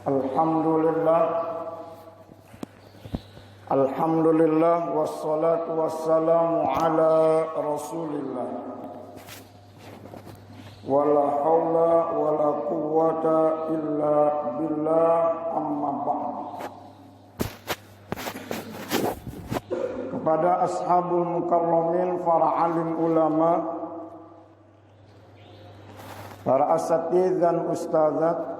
Alhamdulillah, Alhamdulillah, wassalatu wassalamu ala rasulillah. Wala hawla wala quwwata illa billah, amma ba'd. Kepada ashabul mukarramin, para alim ulama, para asatidz dan ustadzat,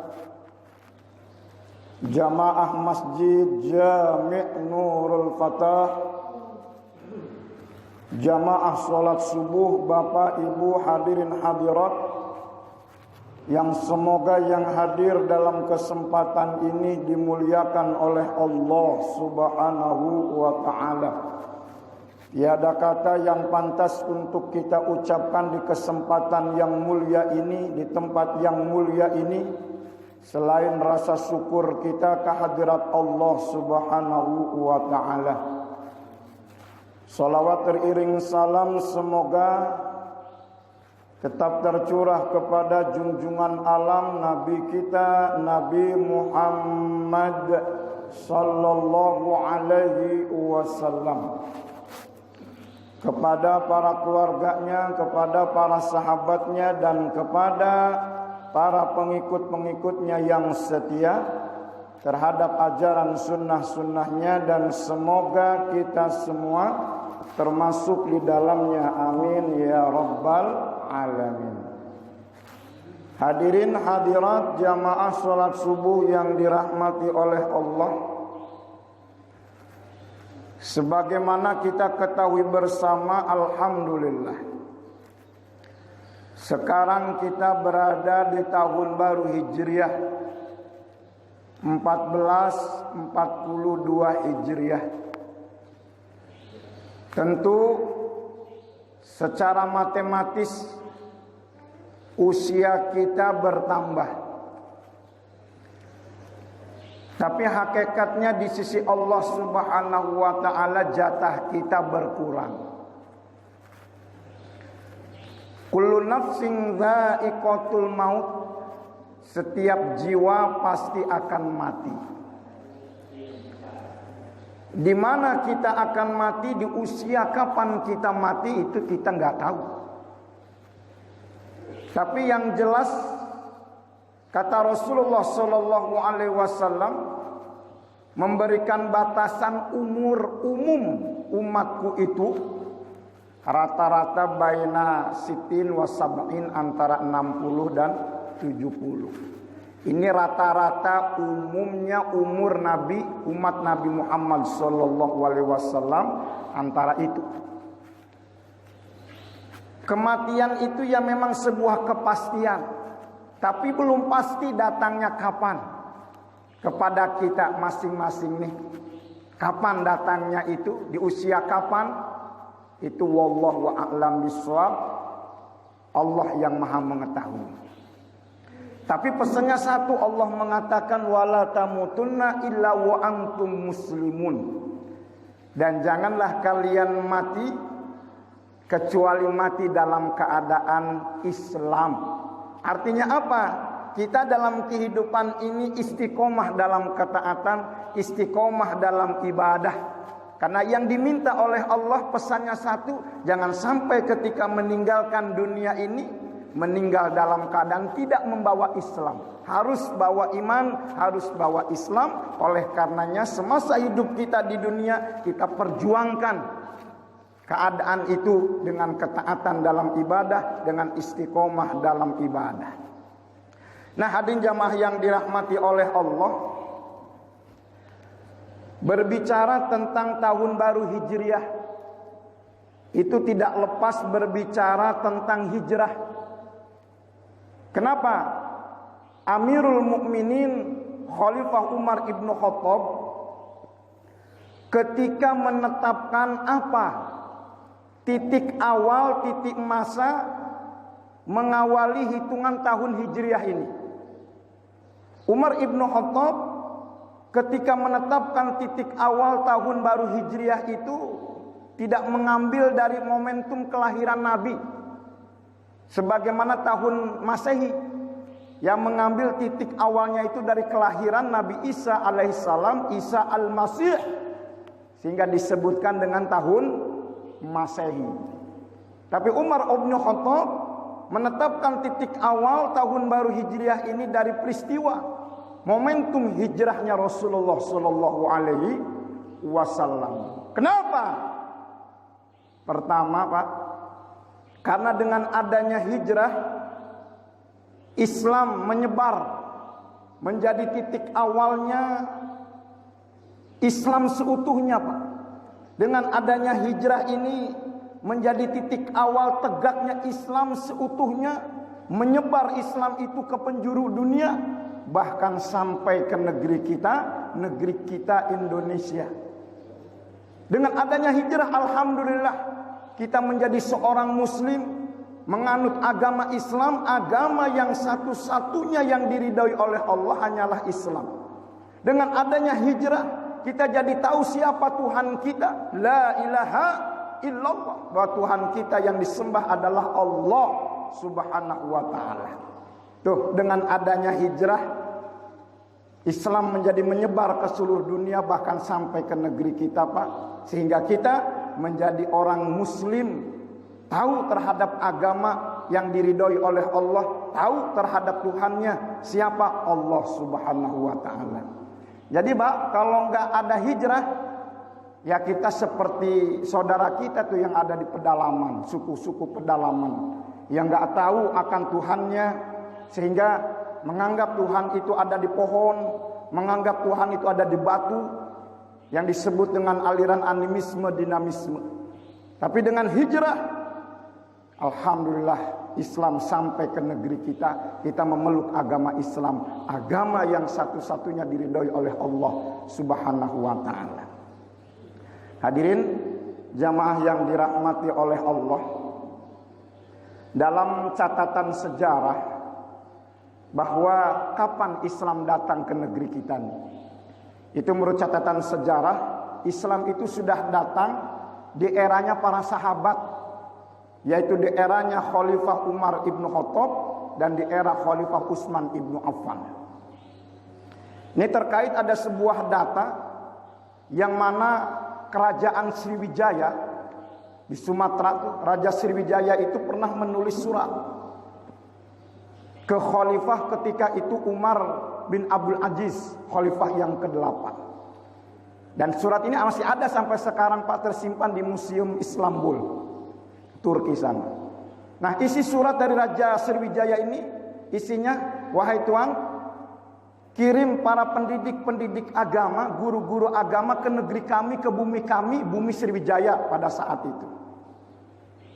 jamaah Masjid Jami' Nurul Fatah, jamaah sholat subuh, Bapak Ibu hadirin hadirat yang semoga yang hadir dalam kesempatan ini dimuliakan oleh Allah Subhanahu wa ta'ala. Tiada kata yang pantas untuk kita ucapkan di kesempatan yang mulia ini, di tempat yang mulia ini, selain rasa syukur kita kehadirat Allah Subhanahu wa ta'ala. Salawat teriring salam semoga tetap tercurah kepada junjungan alam Nabi kita, Nabi Muhammad sallallahu alaihi wasallam, kepada para keluarganya, kepada para sahabatnya, dan kepada para pengikut-pengikutnya yang setia terhadap ajaran sunnah-sunnahnya, dan semoga kita semua termasuk di dalamnya, amin ya rabbal alamin. Hadirin hadirat jamaah sholat subuh yang dirahmati oleh Allah, sebagaimana kita ketahui bersama, alhamdulillah, sekarang kita berada di tahun baru Hijriah 1442 Hijriah. Tentu secara matematis usia kita bertambah, tapi hakikatnya di sisi Allah Subhanahu wa ta'ala jatah kita berkurang. Kullu nafsin dha'iqatul maut, setiap jiwa pasti akan mati. Di mana kita akan mati, di usia kapan kita mati, itu kita nggak tahu. Tapi yang jelas, kata Rasulullah Sallallahu Alaihi Wasallam, memberikan batasan umur umum umatku itu rata-rata baina sitin wa sab'in, antara 60 dan 70. Ini rata-rata umumnya umur Nabi, umat Nabi Muhammad sallallahu alaihi wasallam antara itu. Kematian itu ya memang sebuah kepastian, tapi belum pasti datangnya kapan. Kepada kita masing-masing nih, kapan datangnya itu, di usia kapan, itu wallahu a'lam bishawab, Allah yang maha mengetahui. Tapi pesannya satu, Allah mengatakan wala tamutunna illa wa antum muslimun, dan janganlah kalian mati kecuali mati dalam keadaan Islam. Artinya apa? Kita dalam kehidupan ini istiqomah dalam ketaatan, istiqomah dalam ibadah. Karena yang diminta oleh Allah pesannya satu, jangan sampai ketika meninggalkan dunia ini meninggal dalam keadaan tidak membawa Islam. Harus bawa iman, harus bawa Islam. Oleh karenanya semasa hidup kita di dunia, kita perjuangkan keadaan itu dengan ketaatan dalam ibadah, dengan istiqomah dalam ibadah. Nah, hadirin jamaah yang dirahmati oleh Allah, berbicara tentang tahun baru Hijriah itu tidak lepas berbicara tentang hijrah. Kenapa? Amirul Mukminin Khalifah Umar ibnu Khattab ketika menetapkan apa titik awal, titik masa mengawali hitungan tahun Hijriah ini, Umar ibnu Khattab ketika menetapkan titik awal tahun baru Hijriah itu tidak mengambil dari momentum kelahiran Nabi sebagaimana tahun Masehi, yang mengambil titik awalnya itu dari kelahiran Nabi Isa alaihissalam, Isa al-Masih, sehingga disebutkan dengan tahun Masehi. Tapi Umar bin Khattab menetapkan titik awal tahun baru Hijriah ini dari peristiwa momentum hijrahnya Rasulullah sallallahu alaihi wasallam. Kenapa? Pertama, Pak, karena dengan adanya hijrah Islam menyebar, menjadi titik awalnya Islam seutuhnya, Pak. Dengan adanya hijrah ini menjadi titik awal tegaknya Islam seutuhnya, menyebar Islam itu ke penjuru dunia, bahkan sampai ke negeri kita Indonesia. Dengan adanya hijrah, alhamdulillah, kita menjadi seorang muslim, menganut agama Islam, agama yang satu-satunya yang diridhoi oleh Allah hanyalah Islam. Dengan adanya hijrah, kita jadi tahu siapa Tuhan kita. La ilaha illallah. Bahwa Tuhan kita yang disembah adalah Allah subhanahu wa ta'ala. Tuh, dengan adanya hijrah, Islam menjadi menyebar ke seluruh dunia, bahkan sampai ke negeri kita, Pak. Sehingga kita menjadi orang muslim, tahu terhadap agama yang diridhoi oleh Allah, tahu terhadap Tuhannya siapa, Allah subhanahu wa ta'ala. Jadi, Pak, kalau nggak ada hijrah, ya kita seperti saudara kita tuh yang ada di pedalaman, suku-suku pedalaman, yang nggak tahu akan Tuhannya, sehingga menganggap Tuhan itu ada di pohon, menganggap Tuhan itu ada di batu, yang disebut dengan aliran animisme, dinamisme. Tapi dengan hijrah, alhamdulillah, Islam sampai ke negeri kita. Kita memeluk agama Islam, agama yang satu-satunya diridhoi oleh Allah subhanahu wa ta'ala. Hadirin jamaah yang dirahmati oleh Allah, dalam catatan sejarah bahwa kapan Islam datang ke negeri kita ini, itu menurut catatan sejarah, Islam itu sudah datang di eranya para sahabat, yaitu di eranya Khalifah Umar ibn Khattab dan di era Khalifah Utsman ibn Affan. Ini terkait ada sebuah data yang mana kerajaan Sriwijaya di Sumatera, Raja Sriwijaya itu pernah menulis surat ke Khalifah ketika itu Umar bin Abdul Aziz, Khalifah yang ke-8. Dan surat ini masih ada sampai sekarang, Pak, tersimpan di Museum Istanbul, Turki sana. Nah, isi surat dari Raja Sriwijaya ini isinya, wahai Tuan, kirim para pendidik-pendidik agama, guru-guru agama ke negeri kami, ke bumi kami, bumi Sriwijaya pada saat itu.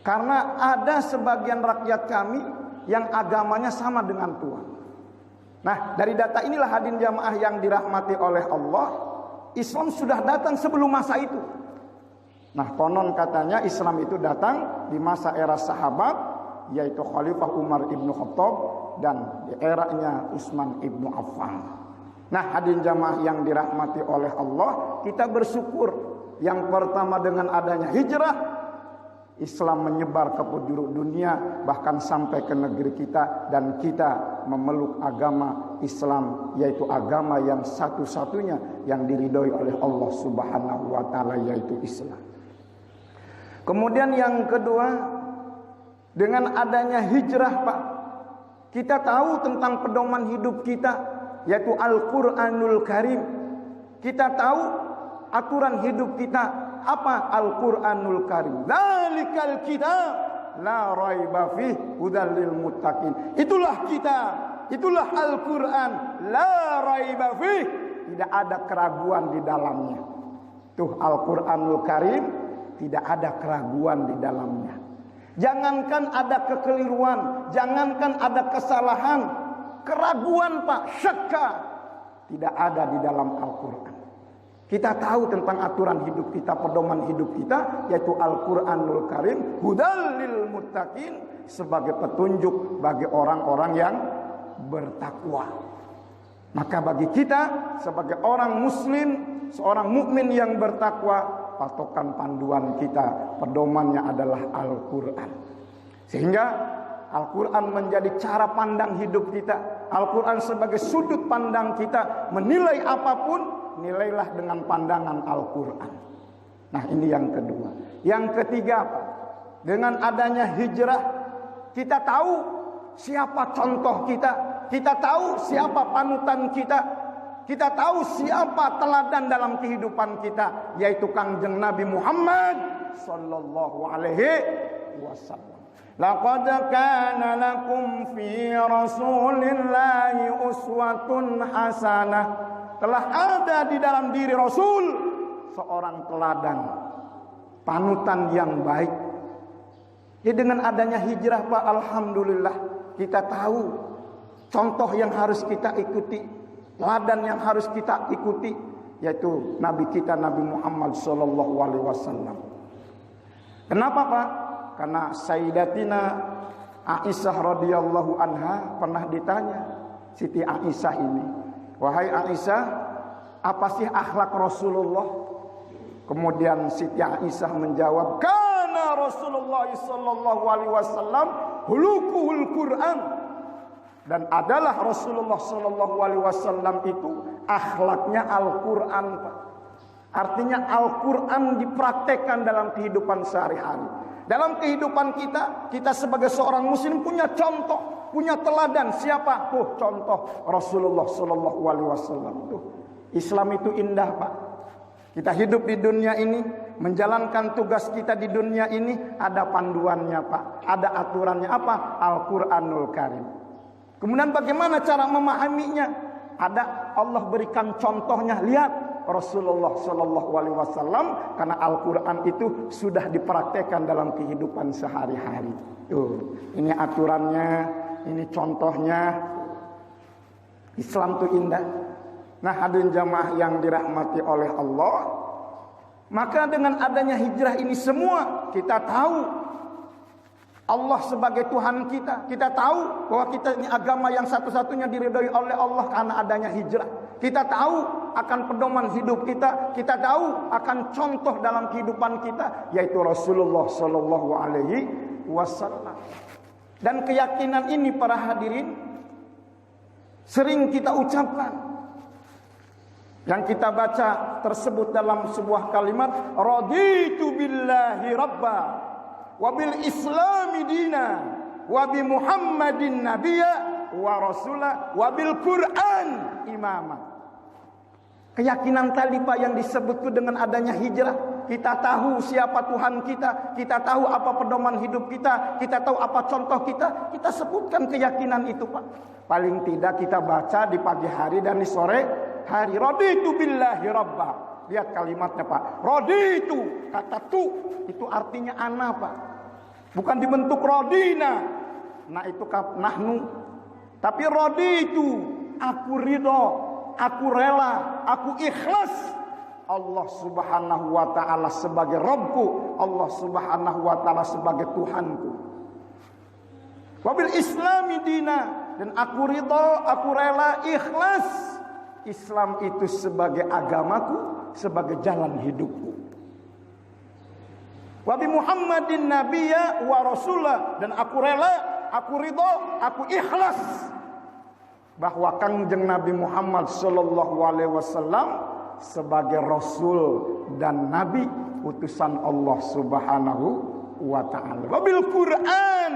Karena ada sebagian rakyat kami yang agamanya sama dengan Tuhan. Nah, dari data inilah hadirin jamaah yang dirahmati oleh Allah, Islam sudah datang sebelum masa itu. Nah, konon katanya Islam itu datang di masa era sahabat, yaitu Khalifah Umar ibn Khattab dan di eranya Utsman ibn Affan. Nah, hadirin jamaah yang dirahmati oleh Allah, kita bersyukur yang pertama dengan adanya hijrah, Islam menyebar ke penjuru dunia, bahkan sampai ke negeri kita, dan kita memeluk agama Islam, yaitu agama yang satu-satunya yang diridhoi oleh Allah subhanahu wa ta'ala, yaitu Islam. Kemudian yang kedua, dengan adanya hijrah, Pak, kita tahu tentang pedoman hidup kita, yaitu Al-Quranul Karim. Kita tahu aturan hidup kita. Apa Al-Quranul Karim? Dzalikal kitab la raiba fih hudal lil muttaqin. Itulah kitab, itulah Al-Quran, la raiba fih, tidak ada keraguan di dalamnya. Tuh Al-Quranul Karim, tidak ada keraguan di dalamnya. Jangankan ada kekeliruan, jangankan ada kesalahan, keraguan, Pak, syakka, tidak ada di dalam Al-Quran. Kita tahu tentang aturan hidup kita, pedoman hidup kita, yaitu Al-Quranul Karim, hudal lil muttaqin, sebagai petunjuk bagi orang-orang yang bertakwa. Maka bagi kita sebagai orang muslim, seorang mukmin yang bertakwa, patokan panduan kita, pedomannya adalah Al-Quran. Sehingga Al-Quran menjadi cara pandang hidup kita. Al-Quran sebagai sudut pandang kita. Menilai apapun, nilailah dengan pandangan Al-Quran. Nah, ini yang kedua. Yang ketiga, dengan adanya hijrah, kita tahu siapa contoh kita. Kita tahu siapa panutan kita. Kita tahu siapa teladan dalam kehidupan kita, yaitu Kangjeng Nabi Muhammad sallallahu alaihi wasallam. Laqad kana lakum fi Rasulillahi uswatun hasanah. Telah ada di dalam diri Rasul seorang teladan, panutan yang baik. Ya, dengan adanya hijrah, Pak, alhamdulillah kita tahu contoh yang harus kita ikuti, teladan yang harus kita ikuti, yaitu Nabi kita Nabi Muhammad sallallahu alaihi wasallam. Kenapa, Pak? Karena Sayyidatina Aisyah radhiyallahu anha pernah ditanya, Siti Aisyah ini, "Wahai Aisyah, apa sih akhlak Rasulullah?" Kemudian Siti Aisyah menjawab, "Kana Rasulullah sallallahu alaihi wasallam hulukuhul Quran." Dan adalah Rasulullah sallallahu alaihi wasallam itu akhlaknya Al-Qur'an, Pak. Artinya Al-Qur'an dipraktekkan dalam kehidupan sehari-hari. Dalam kehidupan kita, kita sebagai seorang muslim punya contoh, punya teladan. Siapa? Tuh contoh Rasulullah sallallahu alaihi wasallam. Tuh, Islam itu indah, Pak. Kita hidup di dunia ini, menjalankan tugas kita di dunia ini, ada panduannya, Pak. Ada aturannya apa? Al-Qur'anul Karim. Kemudian bagaimana cara memahaminya? Ada, Allah berikan contohnya. Lihat Rasulullah sallallahu alaihi wasallam, karena Al-Qur'an itu sudah dipraktekkan dalam kehidupan sehari-hari. Tuh, ini aturannya, ini contohnya. Islam itu indah. Nah, hadirin jamaah yang dirahmati oleh Allah, maka dengan adanya hijrah ini semua kita tahu Allah sebagai Tuhan kita. Kita tahu bahwa kita ini agama yang satu-satunya diridhoi oleh Allah karena adanya hijrah. Kita tahu akan pedoman hidup kita. Kita tahu akan contoh dalam kehidupan kita, yaitu Rasulullah sallallahu alaihi wasallam. Dan keyakinan ini, para hadirin, sering kita ucapkan. Yang kita baca tersebut dalam sebuah kalimat, raditu billahi rabba wa bil islami dina wa bi Muhammadin nabiyya wa rasula wa bil Qur'an imama. Keyakinan tadi, Pak, yang disebut itu dengan adanya hijrah. Kita tahu siapa Tuhan kita, kita tahu apa pedoman hidup kita, kita tahu apa contoh kita. Kita sebutkan keyakinan itu, Pak. Paling tidak kita baca di pagi hari dan di sore hari. Raditu billahi rabba. Lihat kalimatnya, Pak. Raditu, kata tu itu artinya ana, Pak. Bukan dibentuk rodina. Nah, itu nahnu. Tapi raditu, aku ridho, aku rela, aku ikhlas Allah subhanahu wa ta'ala sebagai Rabbku, Allah subhanahu wa ta'ala sebagai Tuhanku. Wabil islami dina, dan aku ridho, aku rela, ikhlas Islam itu sebagai agamaku, sebagai jalan hidupku. Wabi Muhammadin nabiyya wa rasulah, dan aku rela, aku ridho, aku ikhlas bahwa Kangjeng Nabi Muhammad sallallahu alaihi wasallam sebagai rasul dan nabi utusan Allah subhanahu wa ta'ala. Wabil Qur'an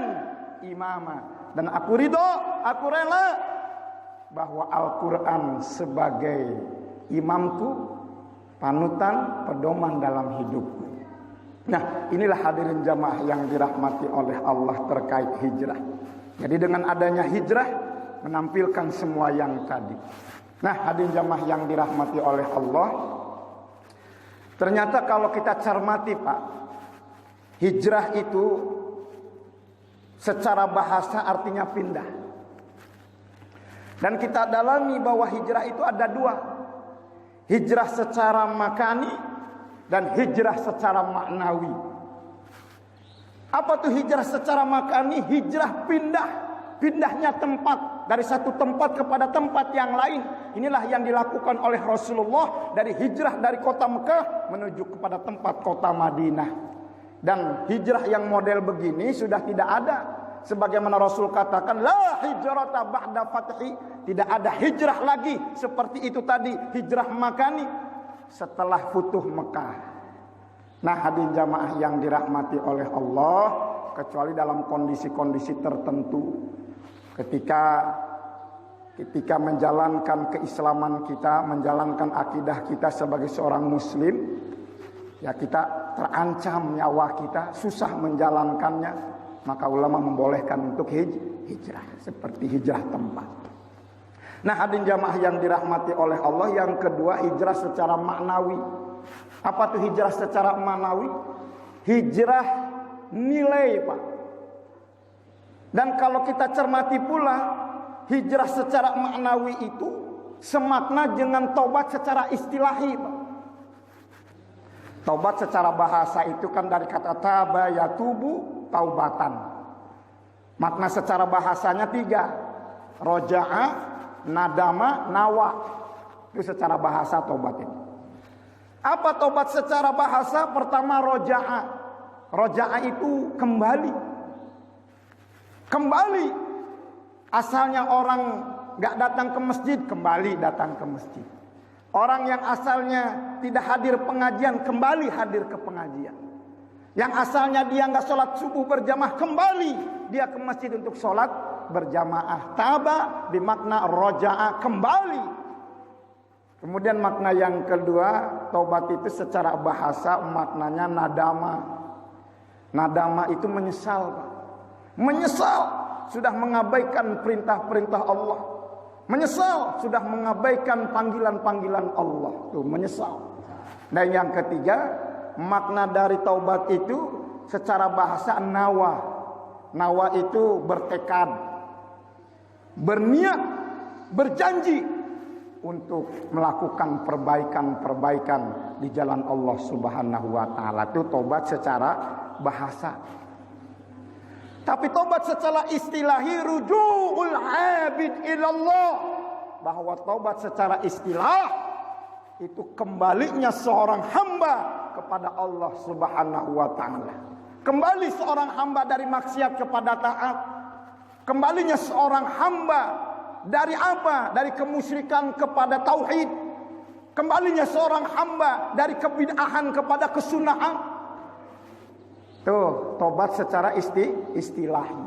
imama, dan aku ridho, aku rela bahwa Al-Qur'an sebagai imamku, panutan, pedoman dalam hidupku. Nah, inilah hadirin jamaah yang dirahmati oleh Allah terkait hijrah. Jadi dengan adanya hijrah menampilkan semua yang tadi. Nah, hadirin jamaah yang dirahmati oleh Allah, ternyata kalau kita cermati, Pak, hijrah itu secara bahasa artinya pindah. Dan kita dalami bahwa hijrah itu ada dua. Hijrah secara makani dan hijrah secara maknawi. Apa tuh hijrah secara makani? Hijrah pindahnya tempat dari satu tempat kepada tempat yang lain. Inilah yang dilakukan oleh Rasulullah dari hijrah dari kota Mekah menuju kepada tempat kota Madinah. Dan hijrah yang model begini sudah tidak ada. Sebagaimana Rasul katakan, la hijrata ba'da fathi, tidak ada hijrah lagi seperti itu tadi, hijrah makani setelah futuh Mekah. Nah, hadirin jamaah yang dirahmati oleh Allah, kecuali dalam kondisi-kondisi tertentu, ketika menjalankan keislaman kita, menjalankan akidah kita sebagai seorang muslim, ya kita terancam nyawa kita, susah menjalankannya, maka ulama membolehkan untuk hijrah, seperti hijrah tempat. Nah, hadirin jamaah yang dirahmati oleh Allah, yang kedua hijrah secara maknawi. Apa tuh hijrah secara maknawi? Hijrah nilai, Pak. Dan kalau kita cermati pula, hijrah secara maknawi itu semakna dengan tobat secara istilahi, Pak. Tobat secara bahasa itu kan dari kata taba yatubu, taubatan. Makna secara bahasanya 3. Roja'a, nadama, nawa. Itu secara bahasa tobat itu. Apa tobat secara bahasa? Pertama roja'a. Roja'a itu kembali. Kembali. Asalnya orang gak datang ke masjid, kembali datang ke masjid. Orang yang asalnya tidak hadir pengajian, kembali hadir ke pengajian. Yang asalnya dia nggak sholat subuh berjamaah, kembali dia ke masjid untuk sholat berjamaah. Taba bermakna roja'a, kembali. Kemudian makna yang kedua, taubat itu secara bahasa maknanya nadama. Nadama itu menyesal, Pak. Menyesal sudah mengabaikan perintah-perintah Allah. Menyesal sudah mengabaikan panggilan-panggilan Allah. Tuh, menyesal. Dan yang ketiga, makna dari taubat itu secara bahasa nawa. Nawa itu bertekad, berniat, berjanji untuk melakukan perbaikan-perbaikan di jalan Allah Subhanahu wa taala. Itu taubat secara bahasa. Tapi tobat secara istilahi ruju'ul 'abid ilallah, bahwa tobat secara istilah itu kembalinya seorang hamba kepada Allah Subhanahu wa taala. Kembali seorang hamba dari maksiat kepada taat. Kembalinya seorang hamba dari apa? Dari kemusyrikan kepada tauhid. Kembalinya seorang hamba dari kebid'ahan kepada kesunahan. Tuh, tobat secara istilahi.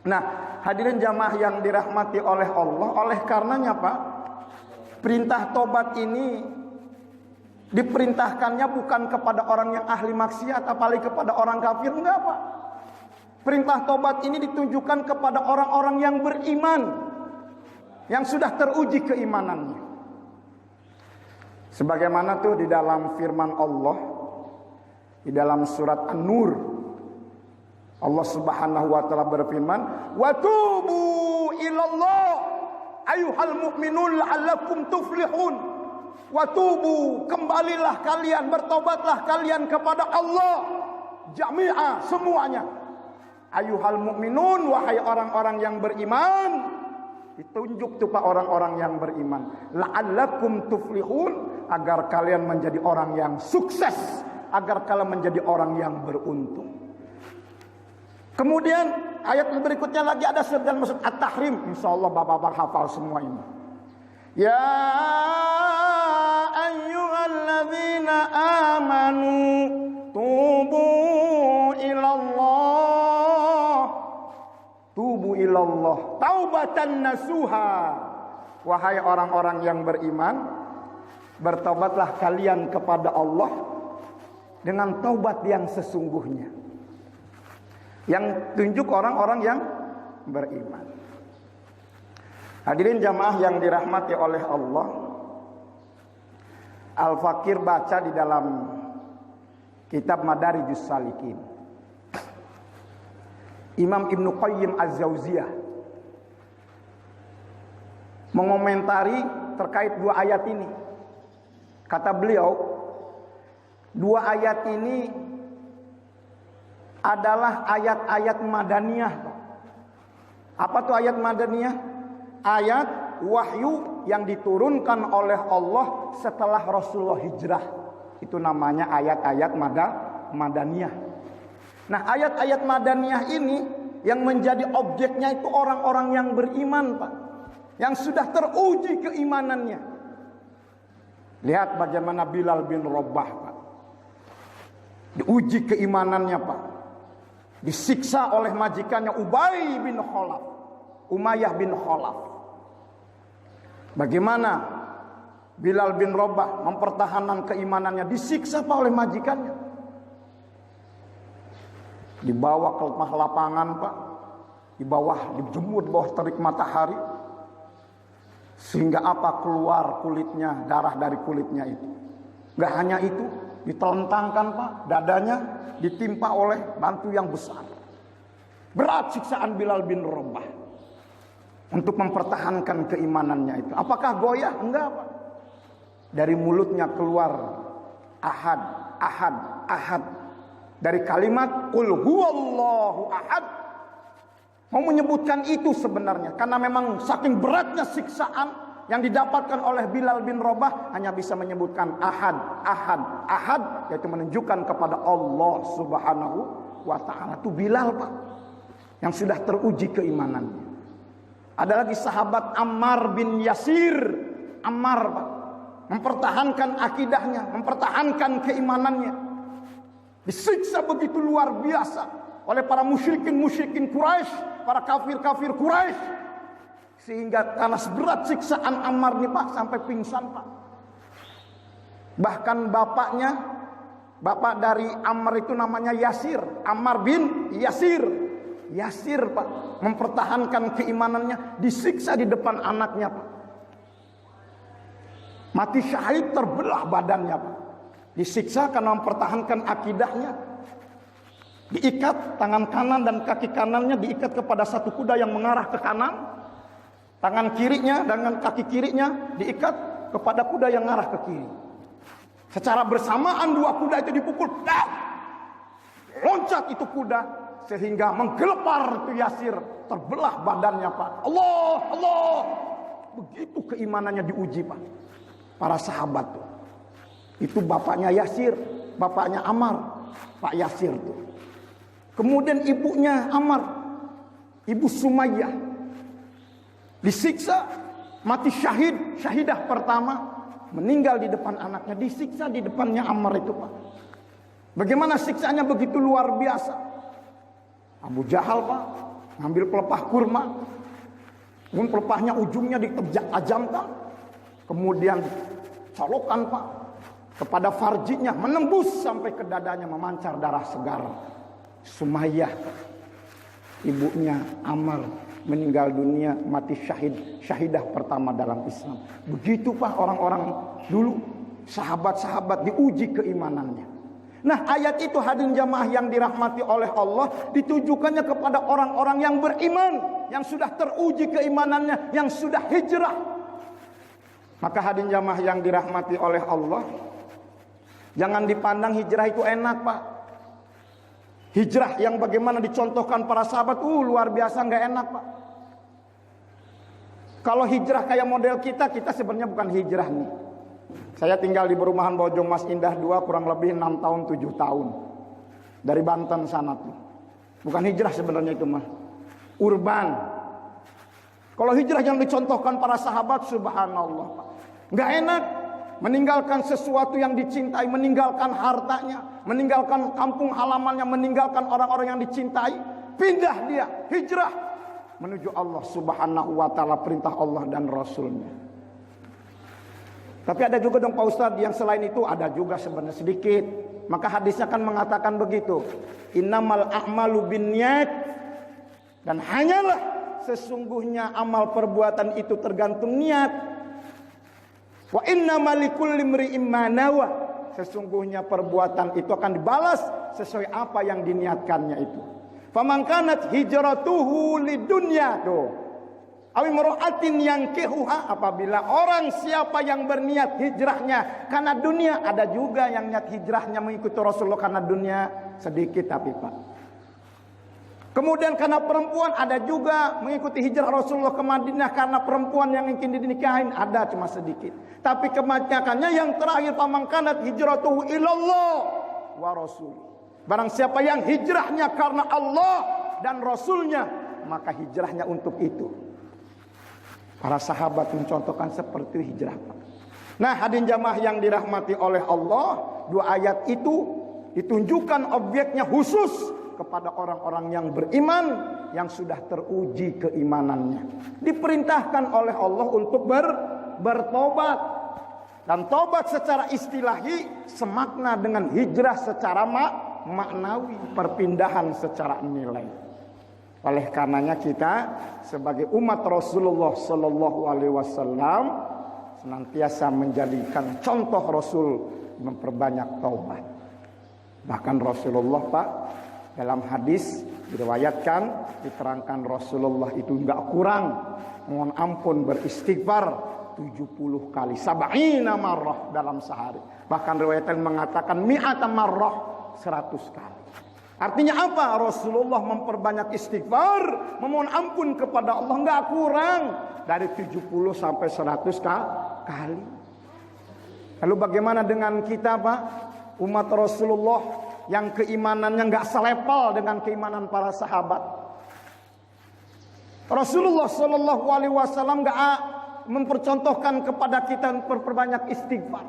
Nah, hadirin jamaah yang dirahmati oleh Allah, oleh karenanya Pak, perintah tobat ini diperintahkannya bukan kepada orang yang ahli maksiat, apalagi kepada orang kafir, enggak, Pak. Perintah tobat ini ditujukan kepada orang-orang yang beriman, yang sudah teruji keimanannya. Sebagaimana tuh di dalam firman Allah, di dalam surat An-Nur, Allah Subhanahu wa taala berfirman, "Wa tubu ilallah ayyuhal mu'minun la'allakum tuflihun." Wa tubu, kembalilah kalian, bertobatlah kalian kepada Allah jami'a, semuanya. Ayyuhal mu'minun, wahai orang-orang yang beriman. Ditunjuk tuh Pak orang-orang yang beriman. La'allakum tuflihun, agar kalian menjadi orang yang sukses, agar kalian menjadi orang yang beruntung. Kemudian ayat berikutnya lagi ada sedang maksud at-tahrim. Insyaallah bapak-bapak hafal semua ini. Ya ayyuhalladzina amanu tubu ilallah. Tubu ilallah taubatan nasuha. Wahai orang-orang yang beriman, bertobatlah kalian kepada Allah dengan taubat yang sesungguhnya. Yang tunjuk orang-orang yang beriman. Hadirin jamaah yang dirahmati oleh Allah, Al-Fakir baca di dalam kitab Madarijus Salikin, Imam Ibnu Qayyim Az-Jauziyah mengomentari terkait 2 ayat ini. Kata beliau, 2 ayat ini adalah ayat-ayat madaniyah. Apa tuh ayat madaniyah? Ayat wahyu yang diturunkan oleh Allah setelah Rasulullah hijrah. Itu namanya ayat-ayat madaniyah. Nah, ayat-ayat madaniyah ini yang menjadi objeknya itu orang-orang yang beriman, Pak. Yang sudah teruji keimanannya. Lihat bagaimana Bilal bin Rabah, Pak. Diuji keimanannya, Pak. Disiksa oleh majikannya Ubay bin Khalaf, Umayyah bin Khalaf. Bagaimana Bilal bin Rabah mempertahankan keimanannya, disiksa, Pak, oleh majikannya. Dibawa ke tengah lapangan, Pak. Dijemur di bawah terik matahari. Sehingga apa? Keluar kulitnya, darah dari kulitnya itu. Gak hanya itu, ditelentangkan, Pak, dadanya ditimpa oleh batu yang besar. Berat siksaan Bilal bin Rabah untuk mempertahankan keimanannya itu. Apakah goyah? Enggak, Pak. Dari mulutnya keluar ahad, ahad, ahad. Dari kalimat qul huwallahu ahad. Mau menyebutkan itu sebenarnya karena memang saking beratnya siksaan yang didapatkan oleh Bilal bin Rabah, hanya bisa menyebutkan ahad, ahad, ahad, yaitu menunjukkan kepada Allah Subhanahu wa taala. Itu Bilal, Pak, yang sudah teruji keimanannya. Ada lagi sahabat Ammar bin Yasir. Ammar, Pak, mempertahankan akidahnya, mempertahankan keimanannya. Disiksa begitu luar biasa oleh para musyrikin Quraisy, para kafir Quraisy, sehingga karena seberat siksaan Ammar nih, Pak, sampai pingsan, Pak. Bahkan bapak dari Ammar itu namanya Yasir, Ammar bin Yasir. Yasir, Pak, mempertahankan keimanannya, disiksa di depan anaknya, Pak. Mati syahid, terbelah badannya, Pak. Disiksa karena mempertahankan akidahnya. Diikat tangan kanan dan kaki kanannya, diikat kepada satu kuda yang mengarah ke kanan. Tangan kirinya dengan kaki kirinya diikat kepada kuda yang mengarah ke kiri. Secara bersamaan dua kuda itu dipukul. Loncat itu kuda sehingga menggelepar itu Yasir, terbelah badannya, Pak. Allah, Allah. Begitu keimanannya diuji, Pak. Para sahabat tuh. Itu bapaknya Yasir, bapaknya Ammar, Pak Yasir tuh. Kemudian ibunya Ammar, Ibu Sumayyah, disiksa, mati syahid, syahidah pertama, meninggal di depan anaknya, disiksa di depannya Ammar itu, Pak. Bagaimana siksanya begitu luar biasa. Abu Jahal, Pak, ngambil pelepah kurma, kemudian pelepahnya ujungnya ditajamkan, kemudian colokkan, Pak, kepada farjinya, menembus sampai ke dadanya, memancar darah segar. Sumayyah, ibunya Ammar, meninggal dunia, mati syahid, syahidah pertama dalam Islam. Begitu, Pak, orang-orang dulu, sahabat-sahabat diuji keimanannya. Nah, ayat itu, hadirin jamaah yang dirahmati oleh Allah, ditujukannya kepada orang-orang yang beriman, yang sudah teruji keimanannya, yang sudah hijrah. Maka hadirin jamaah yang dirahmati oleh Allah, jangan dipandang hijrah itu enak, Pak. Hijrah yang bagaimana dicontohkan para sahabat, luar biasa, nggak enak, Pak. Kalau hijrah kayak model kita sebenarnya bukan hijrah nih. Saya tinggal di perumahan Bojong Mas Indah 2 kurang lebih 6 tahun 7 tahun. Dari Banten sana tuh. Bukan hijrah sebenarnya itu mah. Urban. Kalau hijrah yang dicontohkan para sahabat, subhanallah, Pak. Nggak enak. Meninggalkan sesuatu yang dicintai, meninggalkan hartanya, meninggalkan kampung halamannya, meninggalkan orang-orang yang dicintai, pindah dia, hijrah menuju Allah Subhanahu wa taala, perintah Allah dan Rasulnya. Tapi ada juga dong, Pak Ustadz, yang selain itu ada juga sebenarnya sedikit. Maka hadisnya kan mengatakan begitu, innamal a'malu binniyat, dan hanyalah sesungguhnya amal perbuatan itu tergantung niat. Wa innamal likulli imri'in ma nawa, sesungguhnya perbuatan itu akan dibalas sesuai apa yang diniatkannya itu. Faman kanat hijratuhu lidunya, tuh, aw imra'atin yankihuha, apabila orang siapa yang berniat hijrahnya karena dunia, ada juga yang niat hijrahnya mengikuti Rasulullah karena dunia, sedikit tapi, Pak. Kemudian karena perempuan, ada juga mengikuti hijrah Rasulullah ke Madinah karena perempuan yang ingin dinikahin, ada cuma sedikit. Tapi kebanyakannya yang terakhir, faman kanat hijratuhu ilallah wa rasul. Barang siapa yang hijrahnya karena Allah dan Rasulnya, maka hijrahnya untuk itu. Para sahabat mencontohkan seperti hijrah. Nah, hadirin jamaah yang dirahmati oleh Allah, dua ayat itu ditunjukkan objeknya khusus kepada orang-orang yang beriman, yang sudah teruji keimanannya. Diperintahkan oleh Allah untuk bertobat. Dan tobat secara istilahi semakna dengan hijrah secara maknawi, perpindahan secara nilai. Oleh karenanya kita sebagai umat Rasulullah sallallahu alaihi wasallam senantiasa menjadikan contoh Rasul memperbanyak taubat. Bahkan Rasulullah, Pak, dalam hadis diriwayatkan, diterangkan Rasulullah itu enggak kurang mohon ampun beristighfar 70 kali, 70 marrah dalam sehari. Bahkan riwayat yang mengatakan mi'ata marrah, 100 kali. Artinya apa? Rasulullah memperbanyak istighfar, memohon ampun kepada Allah enggak kurang dari 70 sampai 100 kali. Lalu bagaimana dengan kita, Pak? Umat Rasulullah yang keimanannya enggak selevel dengan keimanan para sahabat. Rasulullah sallallahu alaihi wasallam enggak mempercontohkan kepada kita memperbanyak istighfar.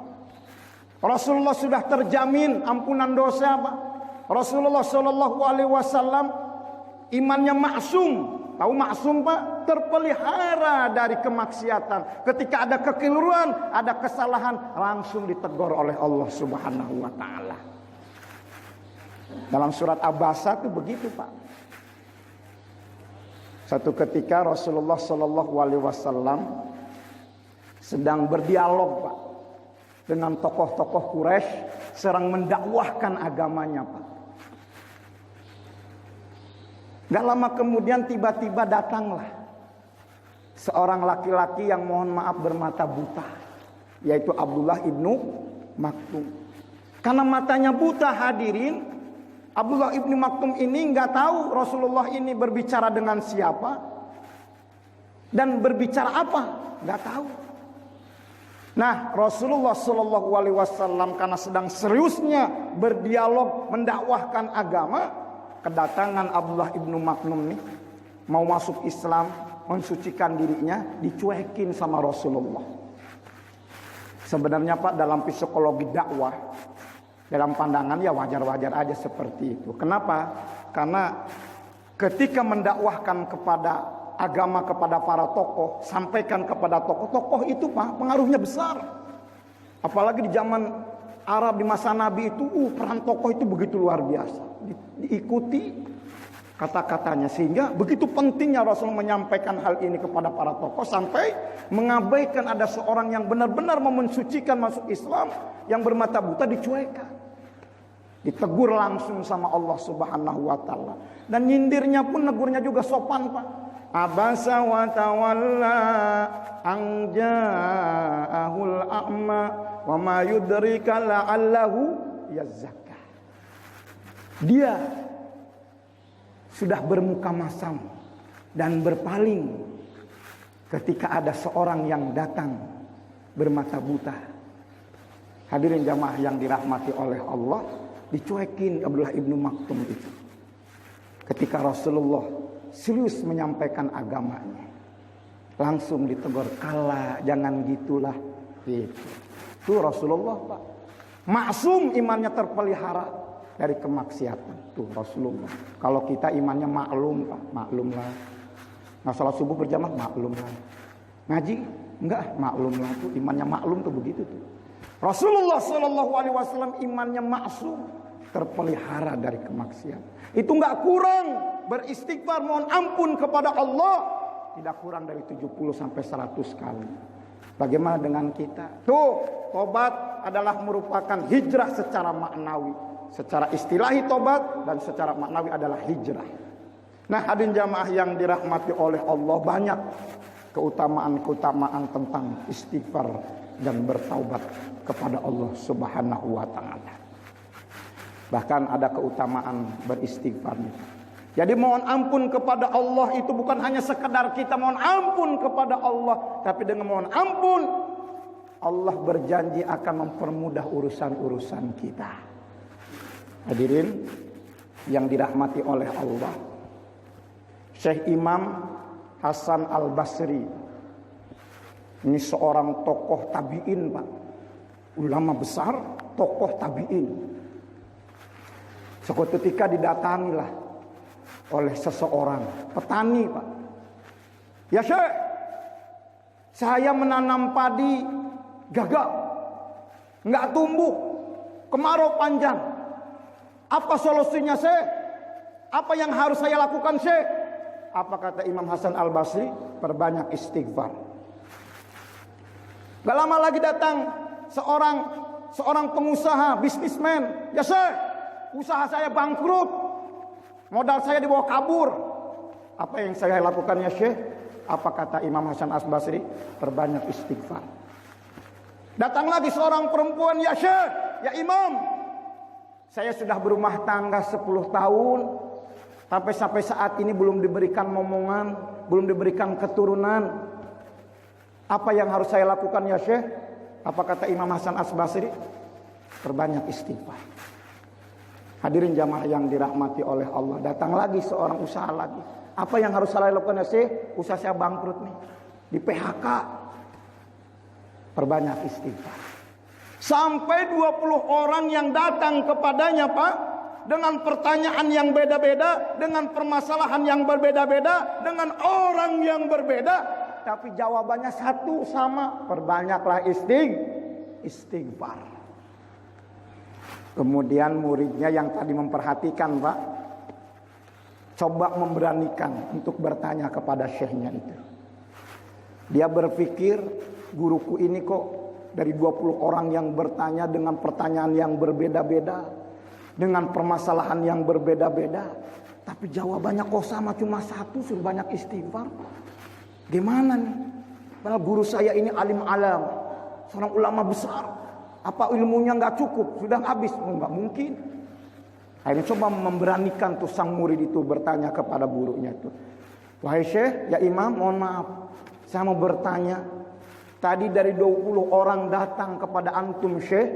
Rasulullah sudah terjamin ampunan dosa, Pak. Rasulullah sallallahu alaihi wasallam imannya maksum. Tahu maksum, Pak? Terpelihara dari kemaksiatan. Ketika ada kekeliruan, ada kesalahan, langsung ditegur oleh Allah Subhanahu wa taala. Dalam surat Abasa itu begitu, Pak. Satu ketika Rasulullah sallallahu alaihi wasallam sedang berdialog, Pak, dengan tokoh-tokoh Quraisy, serang mendakwahkan agamanya, Pak. Gak lama kemudian tiba-tiba datanglah seorang laki-laki yang mohon maaf bermata buta, yaitu Abdullah ibnu Maktum. Karena matanya buta, hadirin, Abdullah ibnu Maktum ini gak tahu Rasulullah ini berbicara dengan siapa dan berbicara apa, gak tahu. Nah, Rasulullah sallallahu alaihi wasallam karena sedang seriusnya berdialog mendakwahkan agama, kedatangan Abdullah ibnu Maktum nih mau masuk Islam, mensucikan dirinya, dicuekin sama Rasulullah. Sebenarnya, Pak, dalam psikologi dakwah, dalam pandangan ya wajar-wajar aja seperti itu. Kenapa? Karena ketika mendakwahkan kepada agama kepada para tokoh, sampaikan kepada tokoh-tokoh itu, Pak, pengaruhnya besar. Apalagi di zaman Arab di masa Nabi itu, peran tokoh itu begitu luar biasa. Diikuti kata-katanya, sehingga begitu pentingnya Rasul menyampaikan hal ini kepada para tokoh sampai mengabaikan ada seorang yang benar-benar mau mensucikan masuk Islam, yang bermata buta dicuekan. Ditegur langsung sama Allah Subhanahu wa taala. Dan nyindirnya pun negurnya juga sopan, Pak. Abasa wa tawalla an ja'ahul a'ma wa ma yudrika la'allahu yazakka. Dia sudah bermuka masam dan berpaling ketika ada seorang yang datang bermata buta. Hadirin jamaah yang dirahmati oleh Allah, dicuekin Abdullah ibnu Maktum itu. Ketika Rasulullah serius menyampaikan agamanya, langsung ditegur, "Kala, jangan gitulah." Gitu. Itu Rasulullah, Pak. Maksum, imannya terpelihara dari kemaksiatan. Tuh Rasulullah. Kalau kita imannya maklum, Pak, maklum lah. Nggak salat subuh berjamaah, maklum lah. Ngaji, enggak, maklum lah. Tuh imannya maklum tuh begitu tuh. Rasulullah sallallahu alaihi wasallam imannya maksum, terpelihara dari kemaksiatan. Itu enggak kurang beristighfar mohon ampun kepada Allah, tidak kurang dari 70 sampai 100 kali. Bagaimana dengan kita? Tuh, tobat adalah merupakan hijrah secara maknawi. Secara istilahi tobat dan secara maknawi adalah hijrah. Nah, hadirin jamaah yang dirahmati oleh Allah, banyak keutamaan-keutamaan tentang istighfar dan bertaubat kepada Allah Subhanahu wa taala. Bahkan ada keutamaan beristighfar. Jadi mohon ampun kepada Allah itu bukan hanya sekedar kita mohon ampun kepada Allah, tapi dengan mohon ampun Allah berjanji akan mempermudah urusan-urusan kita. Hadirin yang dirahmati oleh Allah, Syekh Imam Hasan Al-Basri. Ini seorang tokoh tabi'in, Pak. Ulama besar, tokoh tabi'in. Suatu ketika didatangilah oleh seseorang petani, Pak. Ya Syekh, saya menanam padi gagal, nggak tumbuh, kemarau panjang. Apa solusinya Syekh? Apa yang harus saya lakukan Syekh? Apa kata Imam Hasan Al-Basri? Perbanyak istighfar. Gak lama lagi datang seorang pengusaha, bisnismen. Ya Syekh, usaha saya bangkrut, modal saya dibawa kabur. Apa yang saya lakukan ya Syekh? Apa kata Imam Hasan Al-Basri? Perbanyak istighfar. Datang lagi seorang perempuan, ya Syekh, ya Imam, saya sudah berumah tangga 10 tahun, sampai saat ini belum diberikan momongan, belum diberikan keturunan. Apa yang harus saya lakukan ya Syekh? Apa kata Imam Hasan Al-Basri? Perbanyak istighfar. Hadirin jamaah yang dirahmati oleh Allah, datang lagi seorang usaha lagi. Apa yang harus saya lakukan ya Syekh? Usaha saya bangkrut nih, di PHK. Perbanyak istighfar. Sampai 20 orang yang datang kepadanya, Pak, dengan pertanyaan yang beda-beda, dengan permasalahan yang berbeda-beda, dengan orang yang berbeda, tapi jawabannya satu sama, perbanyaklah istighfar. Kemudian muridnya yang tadi memperhatikan, Pak, coba memberanikan untuk bertanya kepada syekhnya itu. Dia berpikir, guruku ini kok dari 20 orang yang bertanya dengan pertanyaan yang berbeda-beda, dengan permasalahan yang berbeda-beda, tapi jawabannya kok sama, cuma satu, suruh banyak istighfar. Gimana nih? Padahal guru saya ini alim alam, seorang ulama besar. Apa ilmunya nggak cukup? Sudah habis? Nggak mungkin. Akhirnya coba memberanikan tuh sang murid itu bertanya kepada gurunya itu. Wahai Syekh, ya Imam, mohon maaf, saya mau bertanya. Tadi dari 20 orang datang kepada antum Syekh,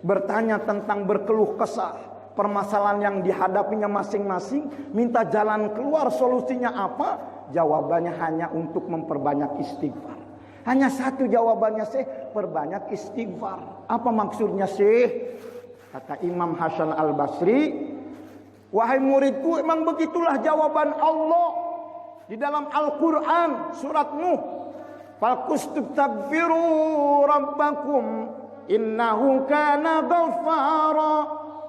bertanya tentang berkeluh kesah, permasalahan yang dihadapinya masing-masing, minta jalan keluar, solusinya apa? Jawabannya hanya untuk memperbanyak istighfar. Hanya satu jawabannya Syekh, perbanyak istighfar. Apa maksudnya Syekh? Kata Imam Hasan Al-Basri, wahai muridku, emang begitulah jawaban Allah di dalam Al-Quran surat Nuh. Fakustaghfiru rabbakum innahu kana ghaffara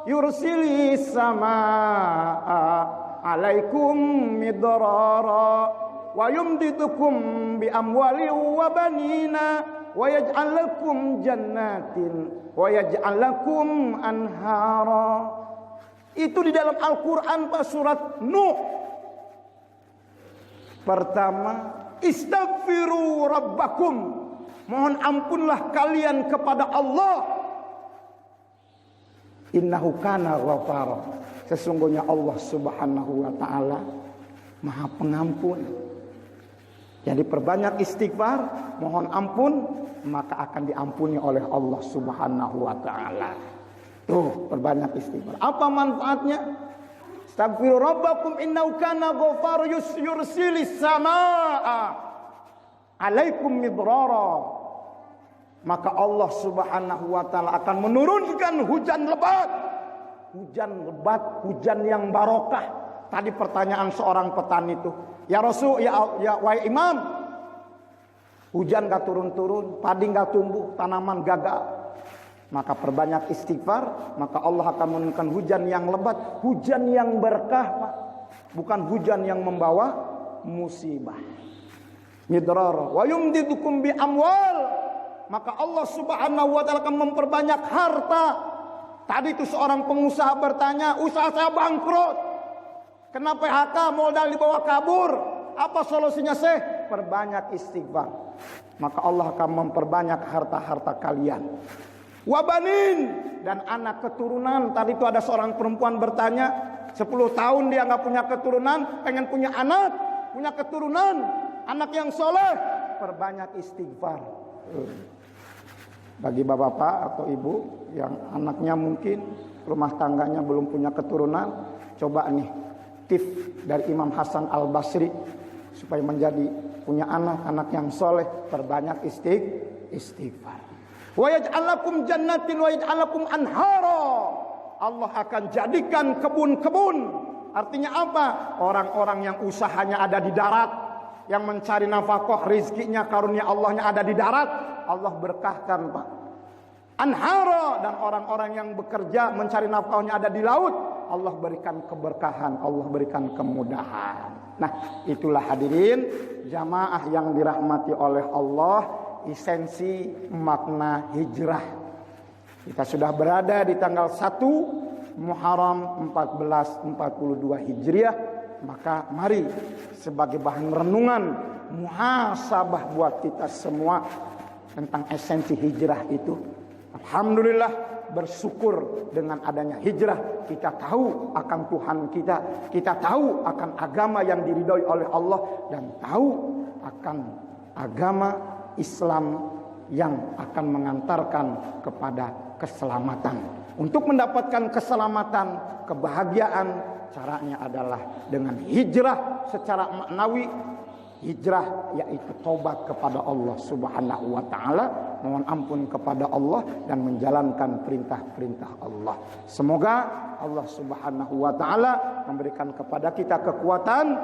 yursilis samaa alaikum midrara wa yumdidukum bi amwali wa banina wa yaj'al lakum jannatin wa yaj'al lakum anhara. Itu di dalam Al-Qur'an Pak, surat Nuh. Pertama, istaghfiru rabbakum, mohon ampunlah kalian kepada Allah. Innahu kana ghafara, sesungguhnya Allah Subhanahu wa taala Maha Pengampun. Jadi perbanyak istighfar, mohon ampun, maka akan diampuni oleh Allah Subhanahu wa taala. Tuh, perbanyak istighfar. Apa manfaatnya? Astaghfiru rabbakum innahu kana ghafara yursilis samaa alaikum midrara. Maka Allah Subhanahu wa taala akan menurunkan hujan lebat. Hujan lebat, hujan yang barokah. Tadi pertanyaan seorang petani itu, ya Rasul, ya wahai Imam, hujan gak turun-turun, padi gak tumbuh, tanaman gagal. Maka perbanyak istighfar, maka Allah akan menurunkan hujan yang lebat, hujan yang berkah, Pak. Bukan hujan yang membawa musibah. Midrar wa yumdidukum bi amwal. Maka Allah Subhanahu wa taala akan memperbanyak harta. Tadi itu seorang pengusaha bertanya, usaha saya bangkrut, kena PHK, modal dibawa kabur. Apa solusinya Syekh? Perbanyak istighfar. Maka Allah akan memperbanyak harta-harta kalian. Wabanin, dan anak keturunan. Tadi itu ada seorang perempuan bertanya, 10 tahun dia nggak punya keturunan, pengen punya anak, punya keturunan, anak yang soleh. Perbanyak istighfar. Bagi bapak-bapak atau ibu yang anaknya mungkin rumah tangganya belum punya keturunan, coba nih tips dari Imam Hasan Al-Basri supaya punya anak yang soleh, perbanyak istighfar. Wa yaj'al lakum jannatin wa yaj'al lakum anhara. Allah akan jadikan kebun-kebun. Artinya apa? Orang-orang yang usahanya ada di darat, yang mencari nafkah, rizkinya, karunia Allahnya ada di darat, Allah berkahkan, Pak. Anhara, dan orang-orang yang bekerja mencari nafkahnya ada di laut, Allah berikan keberkahan, Allah berikan kemudahan. Nah, itulah hadirin jamaah yang dirahmati oleh Allah, esensi makna hijrah. Kita sudah berada di tanggal 1 Muharram 1442 Hijriah. Maka mari sebagai bahan renungan, muhasabah buat kita semua tentang esensi hijrah itu. Alhamdulillah, bersyukur dengan adanya hijrah, kita tahu akan Tuhan kita tahu akan agama yang diridhoi oleh Allah, dan tahu akan agama Islam yang akan mengantarkan kepada keselamatan. Untuk mendapatkan keselamatan, kebahagiaan, caranya adalah dengan hijrah secara maknawi. Hijrah yaitu tobat kepada Allah Subhanahu wa taala, mohon ampun kepada Allah dan menjalankan perintah-perintah Allah. Semoga Allah Subhanahu wa taala memberikan kepada kita kekuatan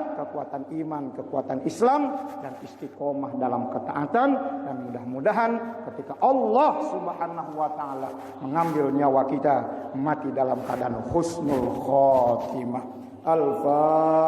iman, kekuatan Islam, dan istiqomah dalam ketaatan, dan mudah-mudahan ketika Allah Subhanahu wa taala mengambil nyawa kita, mati dalam keadaan husnul khotimah. Al-Fatihah.